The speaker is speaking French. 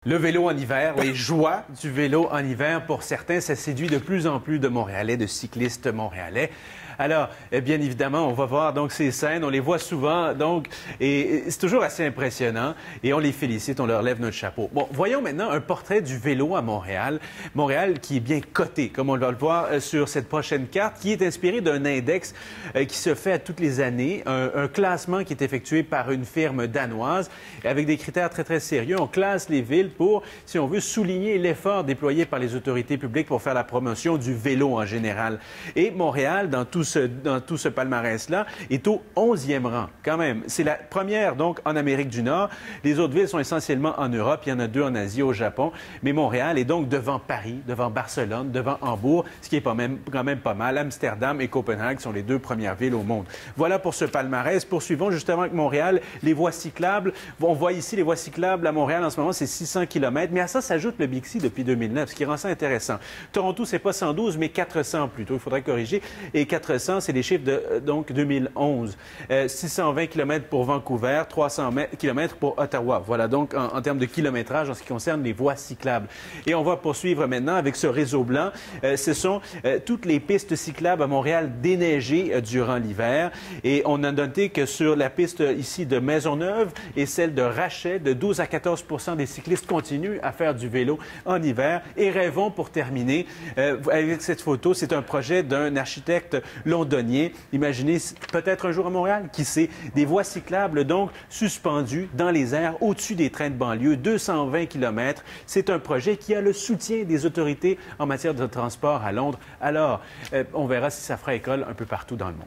Le vélo en hiver, les joies du vélo en hiver, pour certains, ça séduit de plus en plus de Montréalais, de cyclistes montréalais. Alors, bien évidemment, on va voir donc ces scènes, on les voit souvent, donc, et c'est toujours assez impressionnant, et on les félicite, on leur lève notre chapeau. Bon, voyons maintenant un portrait du vélo à Montréal. Montréal qui est bien coté, comme on va le voir sur cette prochaine carte, qui est inspirée d'un index qui se fait à toutes les années, un classement qui est effectué par une firme danoise, avec des critères très, très sérieux. On classe les villes pour, si on veut, souligner l'effort déployé par les autorités publiques pour faire la promotion du vélo en général. Et Montréal, dans tout ce palmarès-là, est au 11e rang, quand même. C'est la première, donc, en Amérique du Nord. Les autres villes sont essentiellement en Europe. Il y en a deux en Asie, au Japon. Mais Montréal est donc devant Paris, devant Barcelone, devant Hambourg, ce qui est quand même pas mal. Amsterdam et Copenhague sont les deux premières villes au monde. Voilà pour ce palmarès. Poursuivons justement avec Montréal, les voies cyclables. On voit ici les voies cyclables à Montréal en ce moment, c'est 600 km. Mais à ça s'ajoute le Bixi depuis 2009, ce qui rend ça intéressant. Toronto, c'est pas 112, mais 400 plutôt. Il faudrait corriger. Et 400, c'est les chiffres de donc 2011. 620 km pour Vancouver, 300 km pour Ottawa. Voilà donc en termes de kilométrage en ce qui concerne les voies cyclables. Et on va poursuivre maintenant avec ce réseau blanc. Ce sont toutes les pistes cyclables à Montréal déneigées durant l'hiver. Et on a noté que sur la piste ici de Maisonneuve et celle de Rachet, de 12 à 14 des cyclistes continuent à faire du vélo en hiver. Et rêvons pour terminer avec cette photo. C'est un projet d'un architecte londonien. Imaginez peut-être un jour à Montréal, qui sait, des voies cyclables donc suspendues dans les airs au-dessus des trains de banlieue, 220 km. C'est un projet qui a le soutien des autorités en matière de transport à Londres. Alors, on verra si ça fera école un peu partout dans le monde.